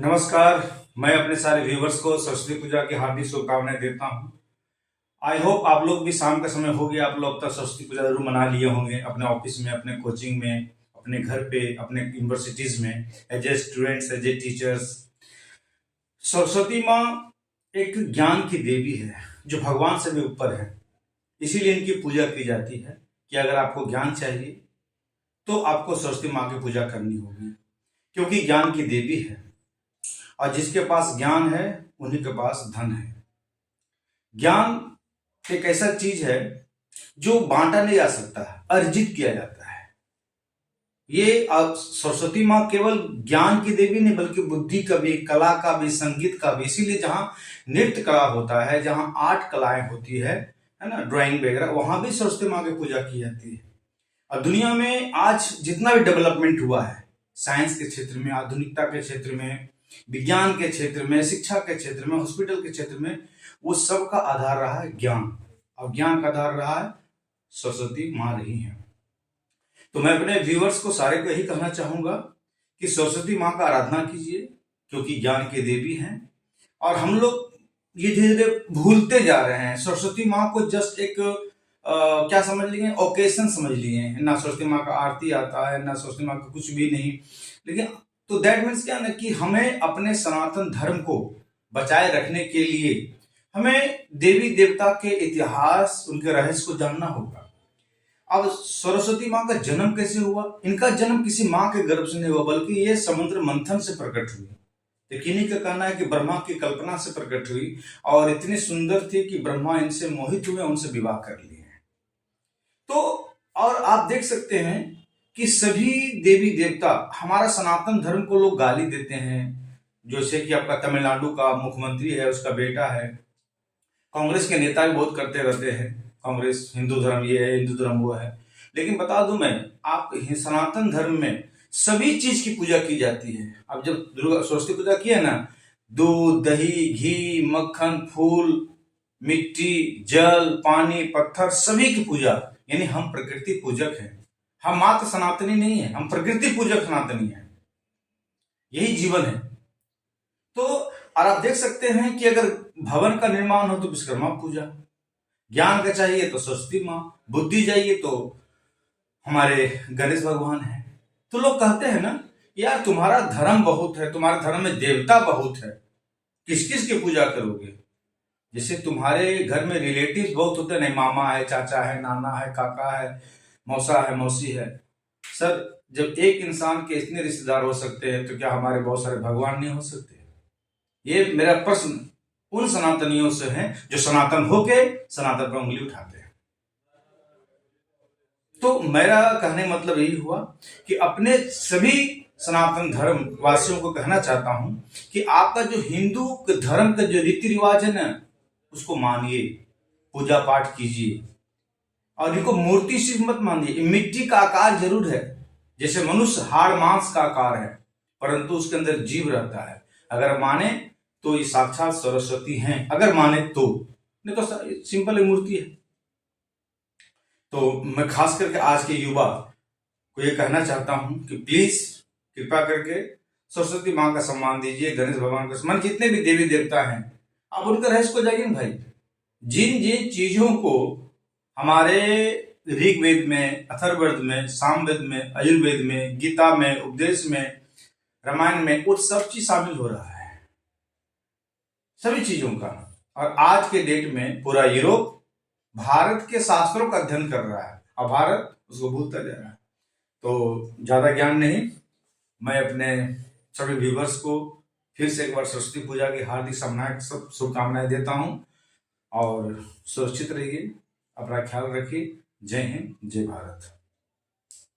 नमस्कार। मैं अपने सारे व्यूवर्स को सरस्वती पूजा की हार्दिक शुभकामनाएं देता हूं। आई होप आप लोग भी शाम का समय हो गया, आप लोग अब तक सरस्वती पूजा जरूर मना लिए होंगे अपने ऑफिस में, अपने कोचिंग में, अपने घर पे, अपने यूनिवर्सिटीज में, as a students, as a teachers. Saraswati माँ एक ज्ञान की देवी है जो भगवान से भी ऊपर है, इसीलिए इनकी पूजा की जाती है कि अगर आपको ज्ञान चाहिए तो आपको सरस्वती माँ की पूजा करनी होगी, क्योंकि ज्ञान की देवी है और जिसके पास ज्ञान है उन्हीं के पास धन है। ज्ञान एक ऐसा चीज है जो बांटा नहीं जा सकता है, अर्जित किया जाता है। ये सरस्वती माँ केवल ज्ञान की देवी नहीं बल्कि बुद्धि का भी, कला का भी, संगीत का भी। इसीलिए जहां नृत्य कला होता है, जहां आर्ट कलाएं होती है ना, ड्राइंग वगैरह, वहां भी सरस्वती माँ की पूजा की जाती है। और दुनिया में आज जितना भी डेवलपमेंट हुआ है, साइंस के क्षेत्र में, आधुनिकता के क्षेत्र में, विज्ञान के क्षेत्र में, शिक्षा के क्षेत्र में, हॉस्पिटल के क्षेत्र में, वो सब का आधार रहा है ज्ञान, और ज्ञान का आधार रहा है सरस्वती माँ रही है। तो मैं अपने व्यूअर्स को सारे को यही कहना चाहूंगा कि सरस्वती माँ का आराधना कीजिए, क्योंकि ज्ञान की देवी हैं। और हम लोग ये धीरे धीरे भूलते जा रहे हैं। सरस्वती माँ को जस्ट एक क्या समझ लिए, ओकेशन समझ लिए हैं। ना सरस्वती माँ का आरती आता है, ना सरस्वती माँ का कुछ भी नहीं। लेकिन तो दैट मीन्स क्या ना कि हमें अपने सनातन धर्म को बचाए रखने के लिए हमें देवी देवता के इतिहास, उनके रहस्य को जानना होगा। अब सरस्वती माँ का जन्म कैसे हुआ? इनका जन्म किसी माँ के गर्भ से नहीं हुआ, बल्कि ये समुद्र मंथन से प्रकट हुई। तो किन्हीं का कहना है कि ब्रह्मा की कल्पना से प्रकट हुई और इतनी सुंदर थी कि ब्रह्मा इनसे मोहित हुए, उनसे विवाह कर लिए। तो और आप देख सकते हैं कि सभी देवी देवता, हमारा सनातन धर्म को लोग गाली देते हैं। जैसे कि आपका तमिलनाडु का मुख्यमंत्री है, उसका बेटा है। कांग्रेस के नेता भी बहुत करते रहते हैं, कांग्रेस हिंदू धर्म ये है, हिंदू धर्म वो है। लेकिन बता दूं मैं, आप सनातन धर्म में सभी चीज की पूजा की जाती है। अब जब दुर्गा सरस्वती पूजा की है ना, दूध, दही, घी, मक्खन, फूल, मिट्टी, जल, पानी, पत्थर, सभी की पूजा। यानी हम प्रकृति पूजक हैं। हम मात्र सनातनी नहीं है, हम प्रकृति पूजक सनातनी है। यही जीवन है। तो और आप देख सकते हैं कि अगर भवन का निर्माण हो तो विश्वकर्मा पूजा, ज्ञान का चाहिए तो सरस्वती माँ, बुद्धि चाहिए तो हमारे गणेश भगवान है। तो लोग कहते हैं ना, यार तुम्हारा धर्म बहुत है, तुम्हारे धर्म में देवता बहुत है, किस किस की पूजा करोगे? जैसे तुम्हारे घर में रिलेटिव्स बहुत होते हैं, नहीं, मामा है, चाचा है, नाना है, काका है, मौसा है, मौसी है। सर, जब एक इंसान के इतने रिश्तेदार हो सकते हैं तो क्या हमारे बहुत सारे भगवान नहीं हो सकते? ये मेरा प्रश्न उन सनातनियों से है जो सनातन होके सनातन पर उंगली उठाते हैं। तो मेरा कहने मतलब यही हुआ कि अपने सभी सनातन धर्म वासियों को कहना चाहता हूं कि आपका जो हिंदू धर्म का जो रीति रिवाज है ना, उसको मानिए, पूजा पाठ कीजिए। और इनको मूर्ति सिर्फ मत मानिए। मिट्टी का आकार जरूर है, जैसे मनुष्य हाड़ मांस का आकार है, परंतु उसके अंदर जीव रहता है। अगर माने तो ये साक्षात सरस्वती हैं, अगर माने तो, नहीं तो सिंपल एक मूर्ति है। तो मैं खास करके आज के युवा को ये कहना चाहता हूं कि प्लीज कृपा करके सरस्वती माँ का सम्मान दीजिए, गणेश भगवान का सम्मान, जितने भी देवी देवता हैं आप उनके रहस्य को जाइए भाई। जिन जिन चीजों को हमारे ऋग्वेद में, अथर्ववेद में, सामवेद में, आयुर्वेद में, गीता में, उपदेश में, रामायण में, वो सब चीज शामिल हो रहा है, सभी चीजों का। और आज के डेट में पूरा यूरोप भारत के शास्त्रों का अध्ययन कर रहा है और भारत उसको भूलता जा रहा है। तो ज्यादा ज्ञान नहीं, मैं अपने सभी व्यूवर्स को फिर से एक बार सरस्वती पूजा की हार्दिक शुभकामनाएं देता हूं। और सुरक्षित रहिए, अपना ख्याल रखिए। जय हिंद, जय भारत।